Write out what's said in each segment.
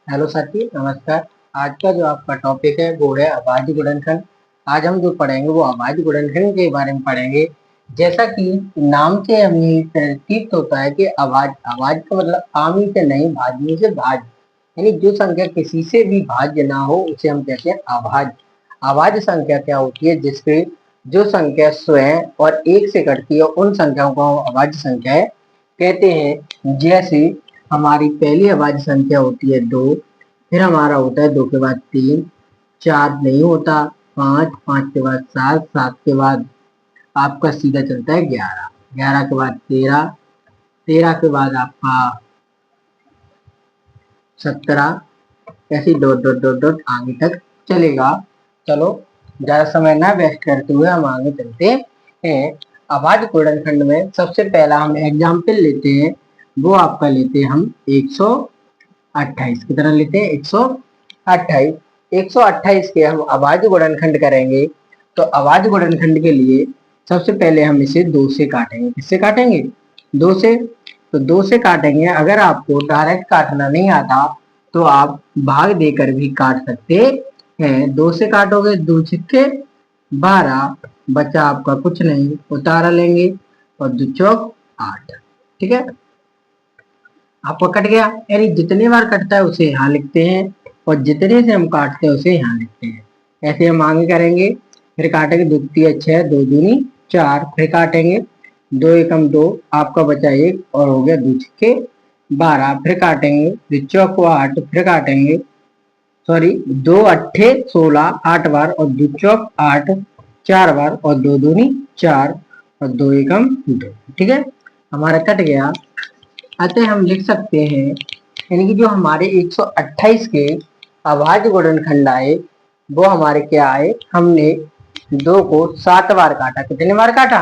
Hello साथी, नमस्कार। आज का जो आपका टॉपिक है वो है अभाज्य गुणनखंड। आज हम जो पढ़ेंगे वो अभाज्य गुणनखंड के बारे में पढ़ेंगे। जैसा कि नाम से हमें प्रतीत होता है कि अभाज्य अभाज्य का मतलब आमी से नहीं, भाज्य से भाज्य, यानी जो संख्या किसी से भी भाज्य ना हो उसे हम कहते हैं अभाज्य। अभाज्य संख्या क्या होती है? जिसके जो संख्या स्वयं और एक से कटती है उन संख्याओं को हम अभाज्य संख्याएं कहते हैं। जैसे हमारी पहली अभाज्य संख्या होती है 2, फिर हमारा होता है 2 के बाद 3, 4 नहीं होता, 5, 5 के बाद 7, 7 के बाद आपका सीधा चलता है 11, 11 के बाद 13, 13 के बाद आपका 17, ऐसे डॉट डॉट डॉट डॉट आगे तक चलेगा। चलो ज्यादा समय ना वेस्ट करते हुए हम आगे चलते हैं। अभाज्य गुणनखंड में सबसे पहला हम एग्जाम्पल लेते हैं, वो आपका लेते हैं हम 128 की तरह लेते हैं। 128 128 के हम अभाज्य गुणनखंड करेंगे। तो अभाज्य गुणनखंड के लिए सबसे पहले हम इसे 2 से काटेंगे। किससे काटेंगे? 2 से। तो 2 से काटेंगे। अगर आपको डायरेक्ट काटना नहीं आता तो आप भाग देकर भी काट सकते हैं। 2 से काटोगे 2 छिक्के 12, बचा आपका कुछ नहीं, उतारा लेंगे और 2 चौक 8। ठीक है, आपको कट गया। यानी जितने बार कटता है उसे यहाँ लिखते हैं और जितने से हम काटते हैं उसे यहाँ लिखते हैं। ऐसे हम आगे करेंगे। फिर काटेंगे 2 तिया 6, 2 दूनी 4, फिर काटेंगे 2 एकम 2, आपका बचा 1 और हो गया 2 छिक्के 12, फिर काटेंगे 2 चौक 8, फिर काटेंगे सॉरी 2 अट्ठे 16, 8 बार और 2 चौक 8, 4 बार और 2 दूनी 4 और 2 एकम 2। ठीक है, हमारा कट गया। अतः हम लिख सकते हैं, यानी कि जो हमारे 128 के अभाज्य गुणनखंड आए वो हमारे क्या आए? हमने 2 को 7 बार काटा। कितने बार काटा?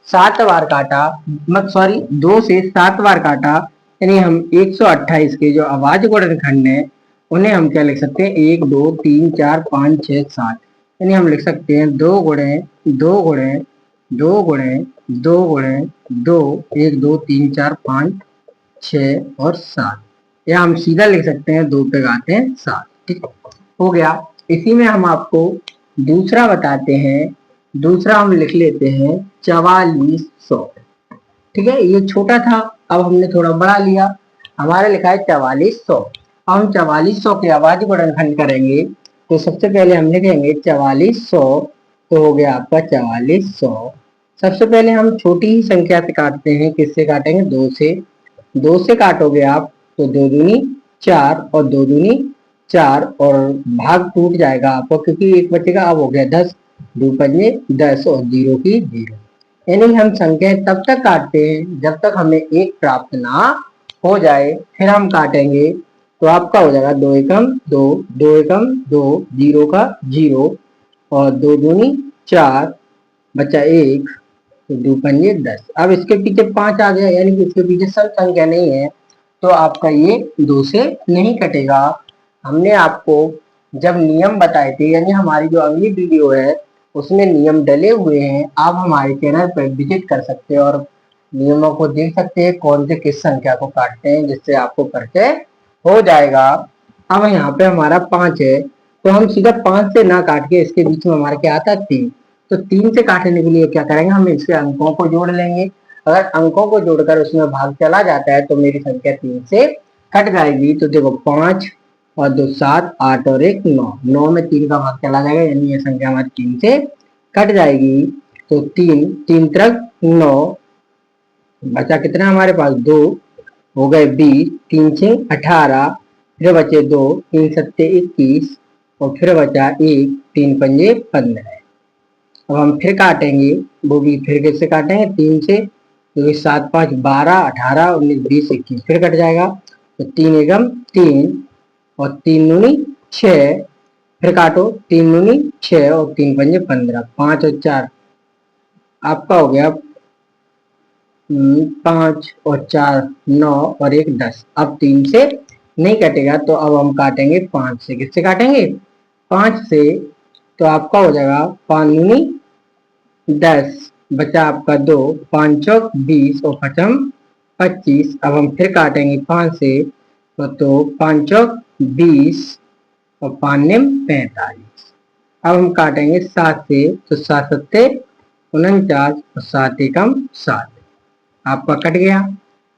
7 बार काटा, मत सॉरी 2 से 7 बार काटा। यानी हम 128 के जो अभाज्य गुणनखंड है उन्हें हम क्या लिख सकते हैं? 1 2 3 4 5 6 7। यानी हम लिख सकते हैं 2 गुणे 2 गुणे 2 गुणे 2 गुणे 2, 1 2 3 4 5 6 और 7। या हम सीधा लिख सकते हैं 2 पे गाते हैं 7। ठीक हो गया। इसी में हम आपको दूसरा बताते हैं। दूसरा हम लिख लेते हैं 4400। ठीक है, ये छोटा था, अब हमने थोड़ा बड़ा लिया। हमारा लिखा है 4400। अब हम 4400 के अभाज्य गुणनखंड करेंगे। तो सबसे पहले हम लिखेंगे 4400, तो हो गया आपका 4400। सबसे पहले हम छोटी ही संख्या से काटते हैं। किससे काटेंगे? 2 से। 2 से काटोगे आप तो 2 दूनी 4 और 2 दूनी 4 और भाग टूट जाएगा आपको, क्योंकि एक बचेगा। अब हो गया 10, 2 पंजे 10 और 0 की 0। यानी हम संख्या तब तक काटते हैं जब तक हमें 1 प्राप्त ना हो जाए। फिर हम काटेंगे तो आपका हो जाएगा 2 एकम 2, 2 एकम 2, 0 का 0 और 2 दूनी 4, बचा 1, तो 2 पंजे 10। अब इसके पीछे 5 आ गया, यानी कि इसके पीछे सब संख्या नहीं है, तो आपका ये 2 से नहीं कटेगा। हमने आपको जब नियम बताए थे, यानी हमारी जो अगली वीडियो है उसमें नियम डले हुए हैं। आप हमारे चैनल पर विजिट कर सकते हैं और नियमों को देख सकते हैं कौन से किस संख्या को काटते हैं, जिससे आपको परिचय हो जाएगा। अब यहाँ पे हमारा 5 है, तो हम सीधा 5 से ना काट के इसके बीच में हमारे क्या आता है 3। तो 3 से काटने के लिए क्या करेंगे? हम इसके अंकों को जोड़ लेंगे। अगर अंकों को जोड़कर उसमें भाग चला जाता है तो मेरी संख्या 3 से कट जाएगी। तो देखो 5 और 2 7, 8 और 1 9, 9 में 3 का भाग चला जाएगा, यानी ये संख्या हमारी 3 से कट जाएगी। तो 3 3 तक 9, बचा कितना हमारे पास? 2 हो गए 20, 3 से 18, फिर बचे 2, 3 सत्ते 21 और फिर बचा 1, 3 पंजे 15। अब हम फिर काटेंगे, वो भी फिर कैसे काटेंगे? 3 से। तो 7 5 12, 18 19 20 21, फिर कट जाएगा। तो 3 एकम 3 और 3 दूनी 6, फिर काटो 3 दूनी 6 और 3 पंजे 15, 5 और 4 आपका हो गया 5 और 4 9 और 1 10। अब 3 से नहीं कटेगा, तो अब हम काटेंगे 5 से। किससे काटेंगे? 5 से। तो आपका हो जाएगा 5 दूनी 10, बचा आपका 2, 5 चौक 20 और पचम 25। अब हम फिर काटेंगे 5 से। तो 5 चौक 20 और 5 निम 45। अब हम काटेंगे 7 से, तो 7 सत्ते 49 और 7 एकम 7, आपका कट गया।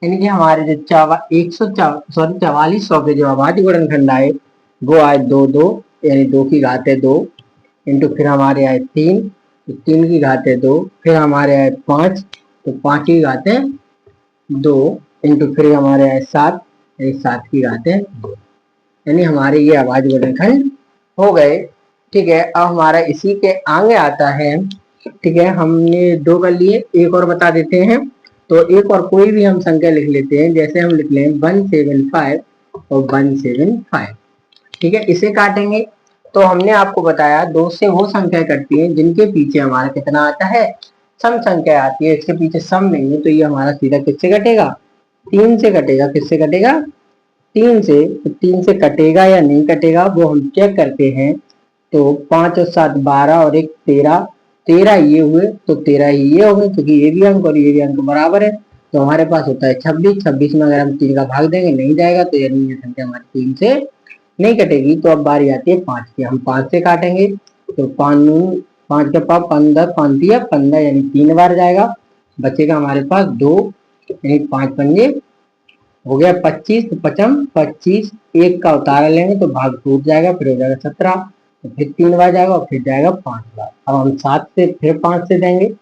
यानी कि हमारे जो 4400 के जो अभाज्य गुणनखंड आए वो आए 2 यानी 2 की घात है 2 इंटू फिर हमारे आए 3, तो 3 की घात है 2, फिर हमारे आए 5, तो 5 की घात है 2 इंटू फिर हमारे आए 7, 7 की घात है 2। यानी हमारे ये अभाज्य गुणनखंड हो गए। ठीक है, अब हमारा इसी के आगे आता है। ठीक है, हमने 2 कर लिए, एक और बता देते हैं। तो एक और कोई भी हम संख्या लिख लेते हैं, जैसे हम लिख लें 175 और 175। ठीक है, इसे काटेंगे। तो हमने आपको बताया 2 से वो संख्या कटती है जिनके पीछे हमारा कितना आता है, सम संख्या आती है। इसके पीछे सम नहीं है, तो ये हमारा सीधा किससे कटेगा, 3 से कटेगा। किससे कटेगा, 3 से। तो 3 से कटेगा या नहीं कटेगा वो हम चेक करते हैं। तो 5 और 7 12 और 1 13, 13 ये हुए तो 13 ही ये हो गए, क्योंकि ये भी अंक और ये भी अंक बराबर है। तो हमारे पास होता है 26। 26 में अगर हम 3 का भाग देंगे नहीं जाएगा, तो यानी ये संख्या हमारी 3 से नहीं कटेगी। तो अब बारी आती है 5 की, हम 5 से काटेंगे। तो 5 के पास 15, 5 दिया 15 यानी 3 बार जाएगा, बचेगा हमारे पास 2 यानी 5 पंजे हो गया 25। तो 25 1 का उतारा लेंगे तो भाग टूट जाएगा, फिर हो जाएगा 17, तो फिर 3 बार जाएगा और फिर जाएगा 5 बार। अब हम 7 से फिर 5 से देंगे,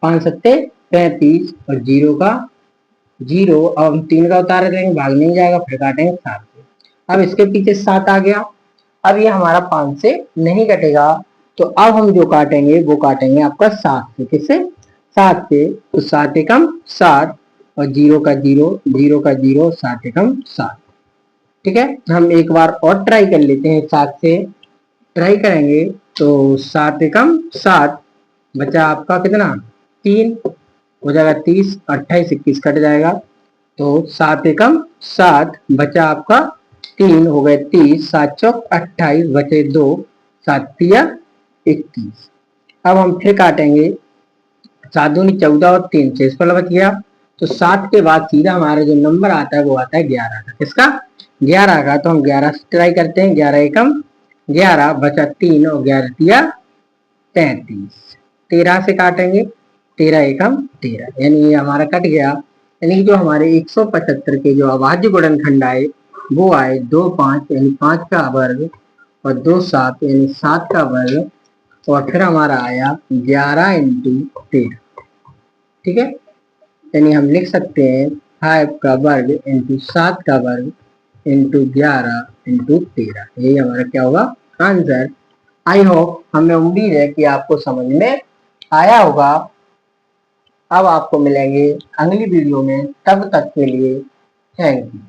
5 सत्ते 35 और 0 का 0। अब हम 3 का उतारा लेंगे, भाग नहीं जाएगा, फिर काटेंगे 7 से। अब इसके पीछे 7 आ गया। अब ये हमारा 5 से नहीं कटेगा, तो अब हम जो काटेंगे वो काटेंगे आपका 7 से। किससे, 7 से। तो 7 एकम 7 और 0 का 0, 0 का 0, 7 एकम 7। ठीक है, हम एक बार और ट्राई कर लेते हैं, 7 से ट्राई करेंगे। तो 7 एकम 7 बचा आपका कितना, 3 हो जाएगा 30, 28 21 कट जाएगा। तो 7 एकम 7 बचा आपका 3 हो गए 30, 7 चौक 28 बचे 2, 7 तिया 21। अब हम फिर काटेंगे, 7 दूनी 14 और 3 शेषफल बच गया। तो 7 के बाद सीधा हमारा जो नंबर आता है वो आता है 11 का। किसका, 11 का। तो हम 11 से ट्राई करते हैं, 11 एकम 11 बचा 3 और 11 तिया 33। 13 से काटेंगे, 13 एकम 13 यानी ये हमारा कट गया। यानी जो हमारे 175 के जो अभाज्य गुणनखंड आए वो आए 2 5 यानी 5 का वर्ग और 2 7 यानी 7 का वर्ग, और फिर हमारा आया 11 इंटू 13। ठीक है, यानी हम लिख सकते हैं 5 का वर्ग इंटू 7 का वर्ग इंटू 11 इंटू 13। यही हमारा क्या होगा, आंसर। आई होप, हमें उम्मीद है कि आपको समझ में आया होगा। अब आपको मिलेंगे अगली वीडियो में, तब तक के लिए थैंक यू।